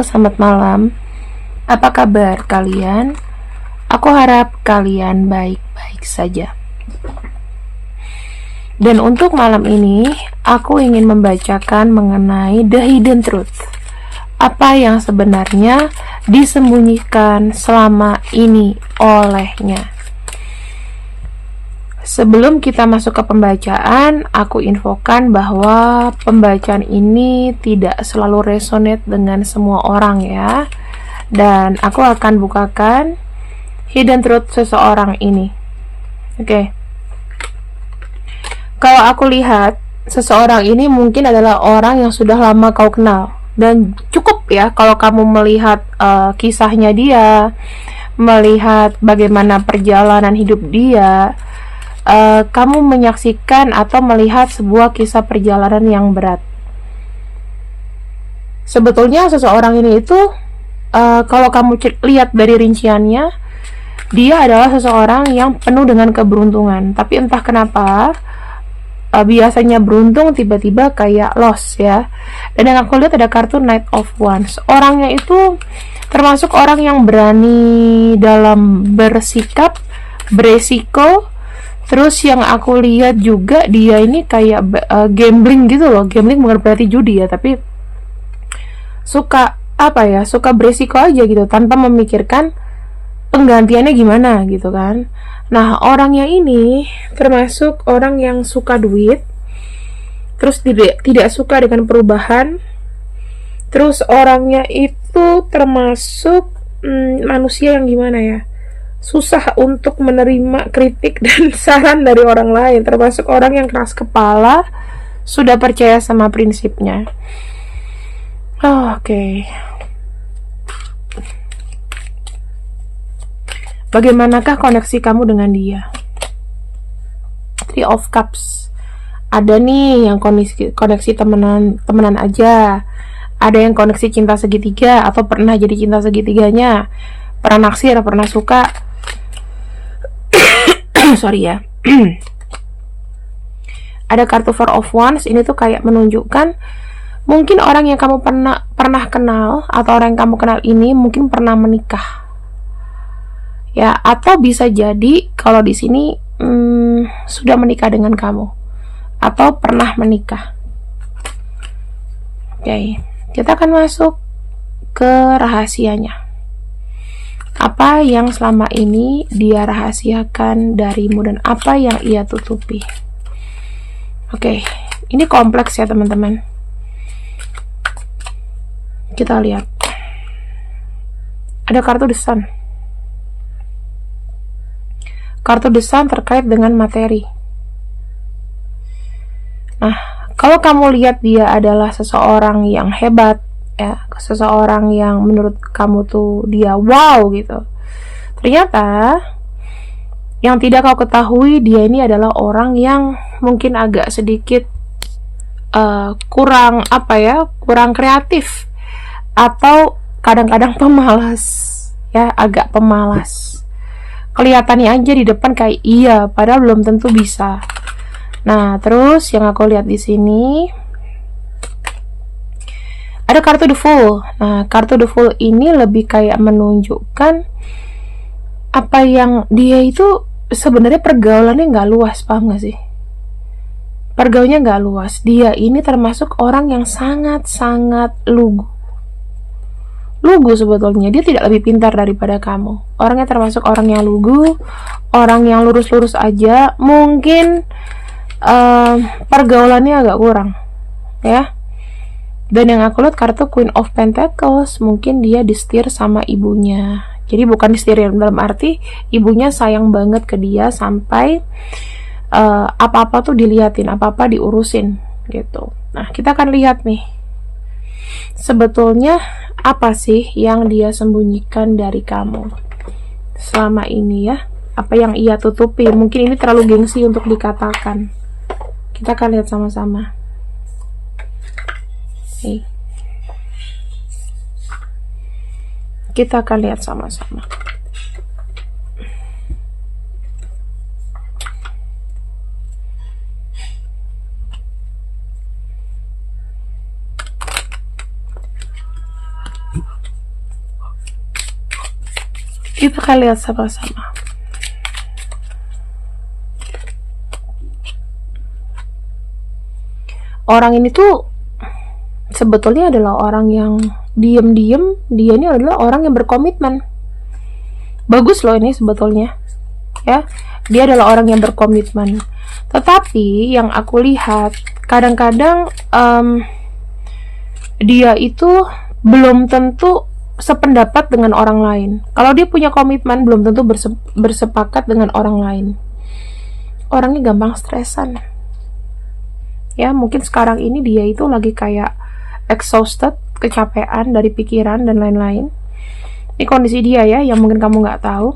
Halo, selamat malam. Apa kabar kalian? Aku harap kalian baik-baik saja. Dan untuk malam ini, aku ingin membacakan mengenai The Hidden Truth. Apa yang sebenarnya disembunyikan selama ini olehnya. Sebelum kita masuk ke pembacaan, aku infokan bahwa pembacaan ini tidak selalu resonate dengan semua orang ya. Dan aku akan bukakan hidden truth seseorang ini. Oke. Kalau aku lihat, seseorang ini mungkin adalah orang yang sudah lama kau kenal. Dan cukup ya kalau kamu melihat kisahnya dia, melihat bagaimana perjalanan hidup dia, kamu menyaksikan atau melihat sebuah kisah perjalanan yang berat. Sebetulnya seseorang ini itu kalau kamu lihat dari rinciannya, dia adalah seseorang yang penuh dengan keberuntungan. Tapi entah kenapa biasanya beruntung tiba-tiba kayak loss ya. Dan yang aku lihat ada kartu Knight of Wands. Orangnya itu termasuk orang yang berani dalam bersikap, beresiko. Terus yang aku lihat juga dia ini kayak gambling gitu loh. Gambling bukan berarti judi ya, tapi suka suka beresiko aja gitu tanpa memikirkan penggantiannya gimana gitu kan. Nah, orangnya ini termasuk orang yang suka duit, terus tidak suka dengan perubahan. Terus orangnya itu termasuk manusia yang gimana ya, susah untuk menerima kritik dan saran dari orang lain, termasuk orang yang keras kepala, sudah percaya sama prinsipnya. Oke. Bagaimanakah koneksi kamu dengan dia? Three of Cups. Ada nih yang koneksi temenan aja. Ada yang koneksi cinta segitiga atau pernah jadi cinta segitiganya. Pernah naksir, pernah suka. Sorry ya. Ada kartu Four of Wands. Ini tuh kayak menunjukkan mungkin orang yang kamu pernah kenal atau orang yang kamu kenal ini mungkin pernah menikah. Ya, atau bisa jadi kalau di sini sudah menikah dengan kamu atau pernah menikah. Oke, kita akan masuk ke rahasianya. Apa yang selama ini dia rahasiakan darimu dan apa yang ia tutupi. Oke, ini kompleks ya teman-teman. Kita lihat. Ada kartu The Sun. Kartu The Sun terkait dengan materi. Nah, kalau kamu lihat dia adalah seseorang yang hebat, ya, seseorang yang menurut kamu tuh dia wow gitu. Ternyata yang tidak kau ketahui, dia ini adalah orang yang mungkin agak sedikit kurang kreatif atau kadang-kadang pemalas ya, agak pemalas. Kelihatannya aja di depan kayak iya, padahal belum tentu bisa. Nah, terus yang aku lihat di sini ada kartu The Fool. Nah, kartu The Fool ini lebih kayak menunjukkan apa yang dia itu sebenarnya pergaulannya nggak luas, paham nggak sih? Pergaulannya nggak luas. Dia ini termasuk orang yang sangat-sangat lugu sebetulnya. Dia tidak lebih pintar daripada kamu. Orangnya termasuk orang yang lugu, orang yang lurus-lurus aja. Mungkin pergaulannya agak kurang ya. Dan yang aku lihat kartu Queen of Pentacles, mungkin dia disetir sama ibunya. Jadi bukan disetir dalam arti ibunya sayang banget ke dia sampai apa-apa tuh diliatin, apa-apa diurusin gitu. Nah, kita akan lihat nih sebetulnya apa sih yang dia sembunyikan dari kamu selama ini ya. Apa yang ia tutupi. Mungkin ini terlalu gengsi untuk dikatakan. Kita akan lihat sama-sama. Nih. Kita akan lihat sama-sama. Kita akan lihat sama-sama. Orang ini tuh sebetulnya adalah orang yang diem-diem, dia ini adalah orang yang berkomitmen. Bagus loh ini sebetulnya, ya. Dia adalah orang yang berkomitmen. Tetapi yang aku lihat kadang-kadang dia itu belum tentu sependapat dengan orang lain. Kalau dia punya komitmen, belum tentu bersepakat dengan orang lain. Orangnya gampang stresan. Ya, mungkin sekarang ini dia itu lagi kayak exhausted, kecapean dari pikiran dan lain-lain. Ini kondisi dia ya, yang mungkin kamu nggak tahu.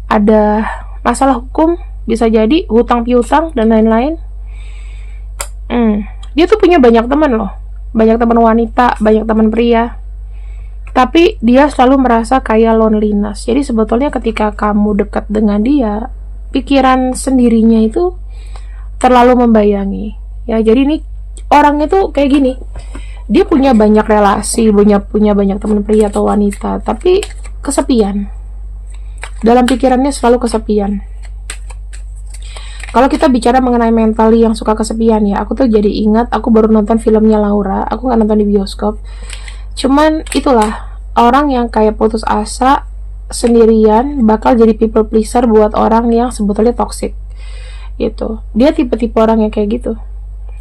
Ada masalah hukum, bisa jadi hutang piutang dan lain-lain. Dia tuh punya banyak teman loh, banyak teman wanita, banyak teman pria. Tapi dia selalu merasa kayak loneliness. Jadi sebetulnya ketika kamu dekat dengan dia, pikiran sendirinya itu terlalu membayangi. Ya, jadi ini orangnya tuh kayak gini. Dia punya banyak relasi, punya banyak teman pria atau wanita, tapi kesepian. Dalam pikirannya selalu kesepian. Kalau kita bicara mengenai mentally yang suka kesepian ya, aku tuh jadi ingat aku baru nonton filmnya Laura. Aku nggak nonton di bioskop. Cuman itulah orang yang kayak putus asa sendirian bakal jadi people pleaser buat orang yang sebetulnya toxic. Gitu. Dia tipe-tipe orang yang kayak gitu.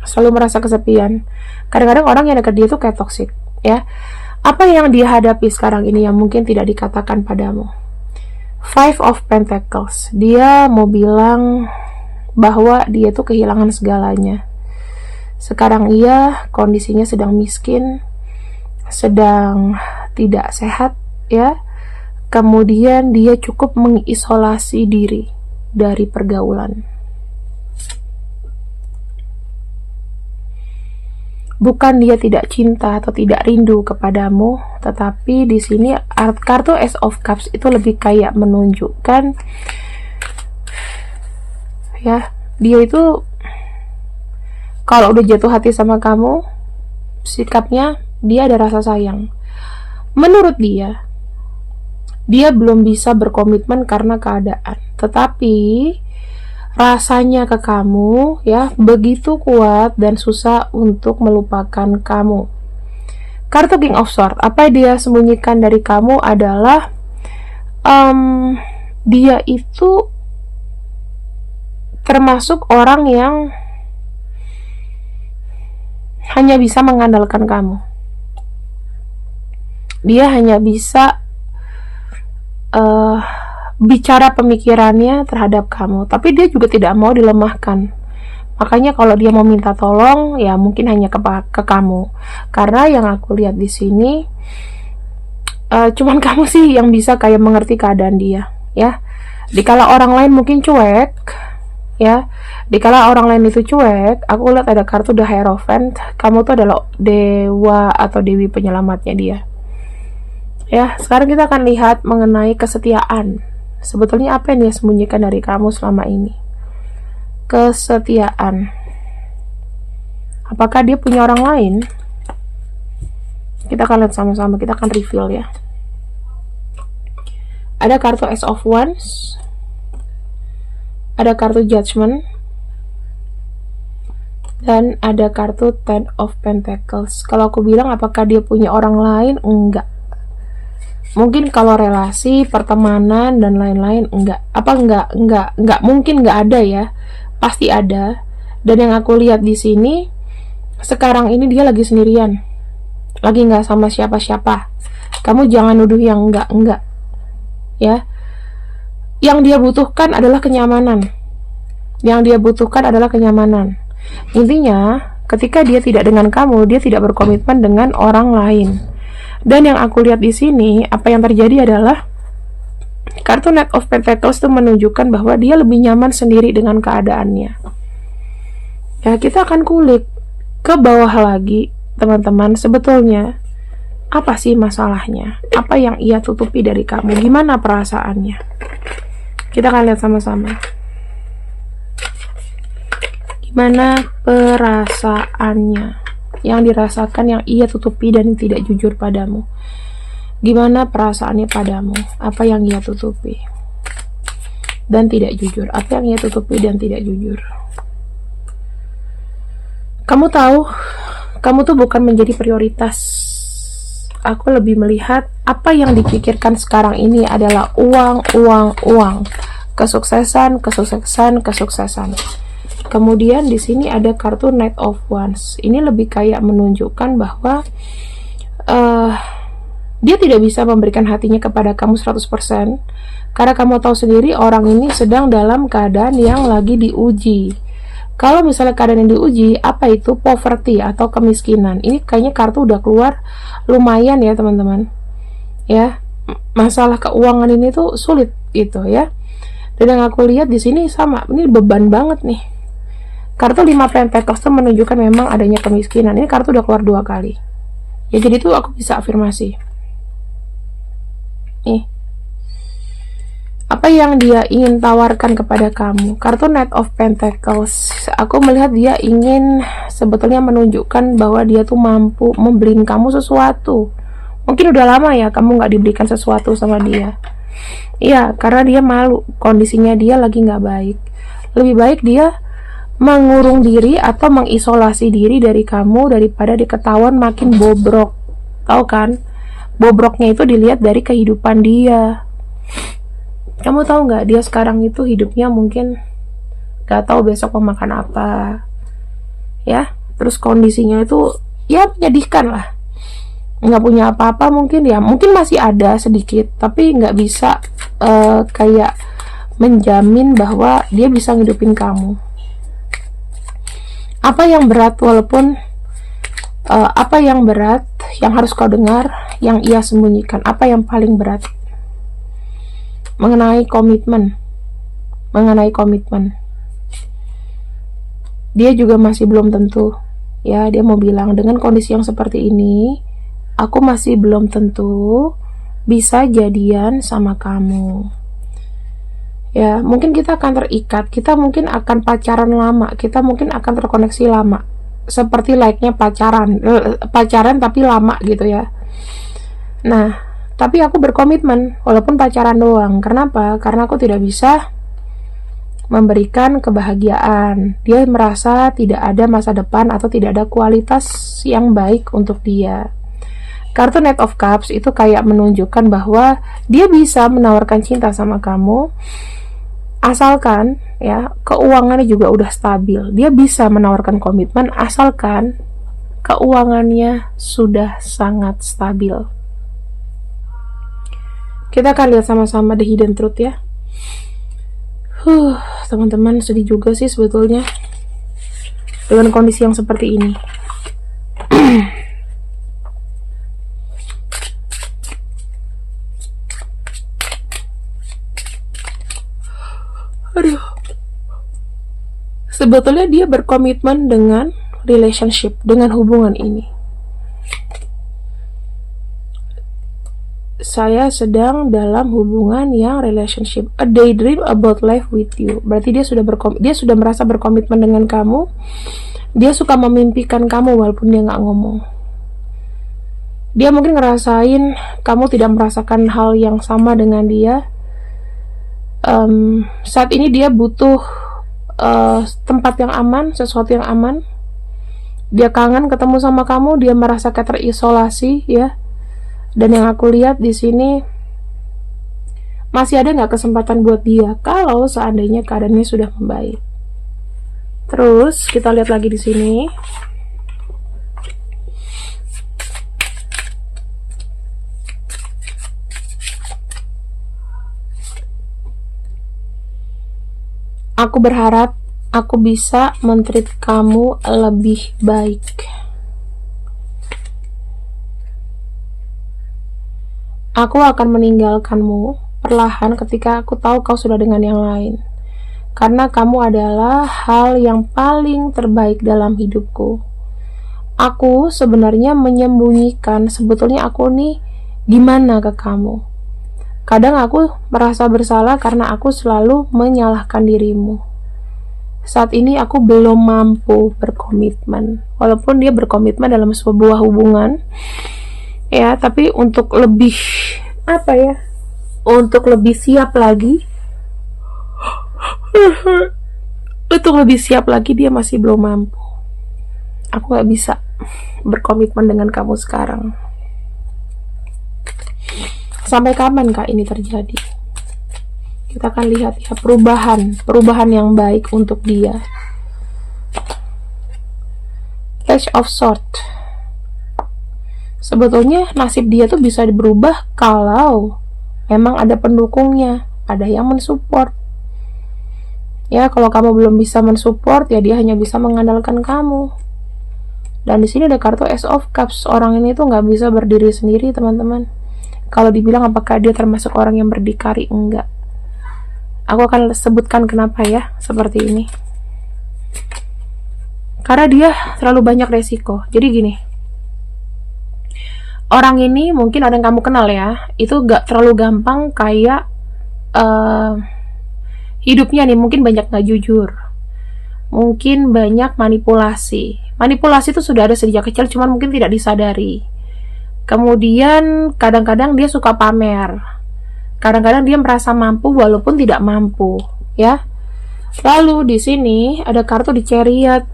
Selalu merasa kesepian. Kadang-kadang orang yang dekat dia tuh kayak toxic, ya. Apa yang dia hadapi sekarang ini yang mungkin tidak dikatakan padamu? Five of Pentacles. Dia mau bilang bahwa dia tuh kehilangan segalanya. Sekarang ia kondisinya sedang miskin, sedang tidak sehat, ya. Kemudian dia cukup mengisolasi diri dari pergaulan. Bukan dia tidak cinta atau tidak rindu kepadamu, tetapi di sini kartu Ace of Cups itu lebih kayak menunjukkan ya, dia itu kalau udah jatuh hati sama kamu, sikapnya dia ada rasa sayang. Menurut dia belum bisa berkomitmen karena keadaan, tetapi rasanya ke kamu ya begitu kuat dan susah untuk melupakan kamu. Kartu King of Swords, apa dia sembunyikan dari kamu adalah dia itu termasuk orang yang hanya bisa mengandalkan kamu. Dia hanya bisa bicara pemikirannya terhadap kamu, tapi dia juga tidak mau dilemahkan. Makanya kalau dia mau minta tolong, ya mungkin hanya ke kamu. Karena yang aku lihat di sini, cuman kamu sih yang bisa kayak mengerti keadaan dia, ya. Dikala orang lain mungkin cuek, ya. Dikala orang lain itu cuek, aku lihat ada kartu The Hierophant. Kamu tuh adalah dewa atau dewi penyelamatnya dia. Ya, sekarang kita akan lihat mengenai kesetiaan. Sebetulnya apa yang dia sembunyikan dari kamu selama ini? Kesetiaan. Apakah dia punya orang lain? Kita akan lihat sama-sama, kita akan reveal ya. Ada kartu Ace of Wands, ada kartu Judgment, dan ada kartu Ten of Pentacles. Kalau aku bilang apakah dia punya orang lain? Enggak. Mungkin kalau relasi, pertemanan dan lain-lain enggak. Apa enggak mungkin enggak ada ya. Pasti ada. Dan yang aku lihat di sini sekarang ini dia lagi sendirian. Lagi enggak sama siapa-siapa. Kamu jangan nuduh yang enggak. Ya. Yang dia butuhkan adalah kenyamanan. Intinya, ketika dia tidak dengan kamu, dia tidak berkomitmen dengan orang lain. Dan yang aku lihat di sini, apa yang terjadi adalah kartu Knight of Pentacles itu menunjukkan bahwa dia lebih nyaman sendiri dengan keadaannya. Ya, kita akan kulik ke bawah lagi, teman-teman. Sebetulnya apa sih masalahnya? Apa yang ia tutupi dari kamu? Gimana perasaannya? Kita akan lihat sama-sama. Gimana perasaannya yang dirasakan, yang ia tutupi dan tidak jujur padamu. Gimana perasaannya padamu? Apa yang ia tutupi dan tidak jujur? Apa yang ia tutupi dan tidak jujur? Kamu tahu, kamu tuh bukan menjadi prioritas. Aku lebih melihat apa yang dipikirkan sekarang ini adalah uang, uang, uang. Kesuksesan, kesuksesan, kesuksesan. Kemudian di sini ada kartu Knight of Wands. Ini lebih kayak menunjukkan bahwa dia tidak bisa memberikan hatinya kepada kamu 100%, karena kamu tahu sendiri orang ini sedang dalam keadaan yang lagi diuji. Kalau misalnya keadaan yang diuji, apa itu? Poverty atau kemiskinan. Ini kayaknya kartu udah keluar lumayan ya teman-teman. Ya, masalah keuangan ini tuh sulit gitu ya. Dan yang aku lihat di sini sama, ini beban banget nih. Kartu 5 Pentacles tuh menunjukkan memang adanya kemiskinan. Ini kartu udah keluar 2 kali. Ya jadi tuh aku bisa afirmasi. Nih, apa yang dia ingin tawarkan kepada kamu? Kartu Knight of Pentacles, aku melihat dia ingin sebetulnya menunjukkan bahwa dia tuh mampu membeliin kamu sesuatu. Mungkin udah lama ya kamu nggak diberikan sesuatu sama dia. Iya, karena dia malu, kondisinya dia lagi nggak baik. Lebih baik dia mengurung diri atau mengisolasi diri dari kamu daripada diketahuan makin bobrok. Tahu kan? Bobroknya itu dilihat dari kehidupan dia. Kamu tahu nggak, dia sekarang itu hidupnya mungkin nggak tahu besok mau makan apa, ya. Terus kondisinya itu ya menyedihkan lah. Nggak punya apa-apa mungkin ya, mungkin masih ada sedikit, tapi nggak bisa kayak menjamin bahwa dia bisa ngidupin kamu. Apa yang berat, walaupun apa yang berat yang harus kau dengar, yang ia sembunyikan? Apa yang paling berat? Mengenai komitmen. Dia juga masih belum tentu. Ya, dia mau bilang dengan kondisi yang seperti ini, aku masih belum tentu bisa jadian sama kamu. Ya, mungkin kita akan terikat, kita mungkin akan pacaran lama, kita mungkin akan terkoneksi lama. Seperti like-nya pacaran tapi lama gitu ya. Nah, tapi aku berkomitmen walaupun pacaran doang. Kenapa? Karena aku tidak bisa memberikan kebahagiaan. Dia merasa tidak ada masa depan atau tidak ada kualitas yang baik untuk dia. Kartu Knight of Cups itu kayak menunjukkan bahwa dia bisa menawarkan cinta sama kamu, asalkan ya keuangannya juga udah stabil. Dia bisa menawarkan komitmen asalkan keuangannya sudah sangat stabil. Kita akan lihat sama-sama The Hidden Truth ya. Teman-teman, sedih juga sih sebetulnya dengan kondisi yang seperti ini. Aduh. Sebetulnya dia berkomitmen dengan relationship, dengan hubungan ini. Saya sedang dalam hubungan yang relationship, a daydream about life with you. Berarti dia sudah merasa berkomitmen dengan kamu. Dia suka memimpikan kamu walaupun dia nggak ngomong. Dia mungkin ngerasain kamu tidak merasakan hal yang sama dengan dia. Saat ini dia butuh tempat yang aman, sesuatu yang aman. Dia kangen ketemu sama kamu, dia merasa kayak terisolasi ya. Dan yang aku lihat di sini masih ada nggak kesempatan buat dia kalau seandainya keadaannya sudah membaik. Terus kita lihat lagi di sini. Aku berharap aku bisa men-treat kamu lebih baik. Aku akan meninggalkanmu perlahan ketika aku tahu kau sudah dengan yang lain. Karena kamu adalah hal yang paling terbaik dalam hidupku. Aku sebenarnya menyembunyikan sebetulnya aku nih gimana ke kamu. Kadang aku merasa bersalah karena aku selalu menyalahkan dirimu. Saat ini aku belum mampu berkomitmen. Walaupun dia berkomitmen dalam sebuah hubungan ya, tapi untuk lebih apa ya, untuk lebih siap lagi untuk lebih siap lagi dia masih belum mampu. Aku gak bisa berkomitmen dengan kamu sekarang. Sampai kapan kak ini terjadi? Kita akan lihat ya, perubahan yang baik untuk dia. Page of Swords. Sebetulnya nasib dia tuh bisa berubah kalau memang ada pendukungnya, ada yang mensupport. Ya, kalau kamu belum bisa mensupport, ya dia hanya bisa mengandalkan kamu. Dan di sini ada kartu Ace of Cups. Orang ini tuh nggak bisa berdiri sendiri, teman-teman. Kalau dibilang apakah dia termasuk orang yang berdikari, enggak. Aku akan sebutkan kenapa ya seperti ini. Karena dia terlalu banyak resiko. Jadi gini, orang ini mungkin ada yang kamu kenal ya, itu gak terlalu gampang kayak hidupnya nih, mungkin banyak gak jujur, mungkin banyak manipulasi. Manipulasi itu sudah ada sejak kecil, cuman mungkin tidak disadari. Kemudian kadang-kadang dia suka pamer, kadang-kadang dia merasa mampu walaupun tidak mampu, ya. Lalu di sini ada kartu di Chariot.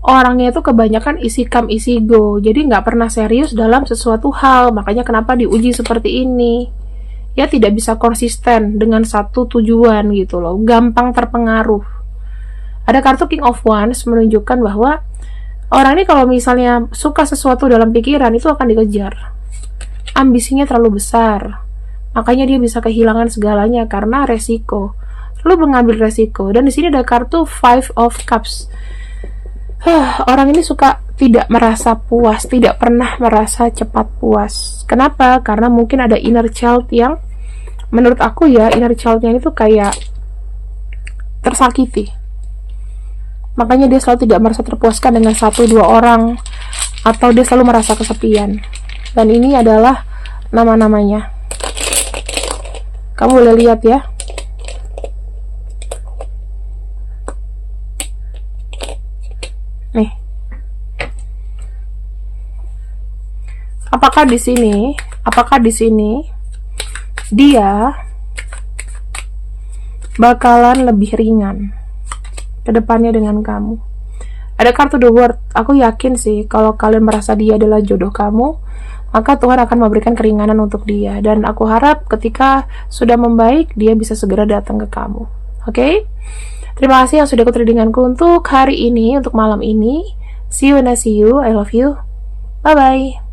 Orangnya itu kebanyakan isi come isi go, jadi nggak pernah serius dalam sesuatu hal, makanya kenapa diuji seperti ini. Ya tidak bisa konsisten dengan satu tujuan gitu loh, gampang terpengaruh. Ada kartu King of Wands menunjukkan bahwa orang ini kalau misalnya suka sesuatu dalam pikiran itu akan dikejar. Ambisinya terlalu besar, makanya dia bisa kehilangan segalanya karena resiko. Lalu mengambil resiko. Dan di sini ada kartu Five of Cups. Orang ini suka tidak merasa puas, tidak pernah merasa cepat puas. Kenapa? Karena mungkin ada inner child yang, menurut aku ya, inner childnya itu kayak tersakiti. Makanya dia selalu tidak merasa terpuaskan dengan 1-2 orang, atau dia selalu merasa kesepian. Dan ini adalah nama-namanya. Kamu boleh lihat ya. Nih. Apakah di sini dia bakalan lebih ringan ke depannya dengan kamu? Ada kartu The World. Aku yakin sih kalau kalian merasa dia adalah jodoh kamu, maka Tuhan akan memberikan keringanan untuk dia, dan aku harap ketika sudah membaik dia bisa segera datang ke kamu. Oke? Terima kasih yang sudah ikut readinganku untuk hari ini, untuk malam ini. See you when I see you. I love you. Bye bye.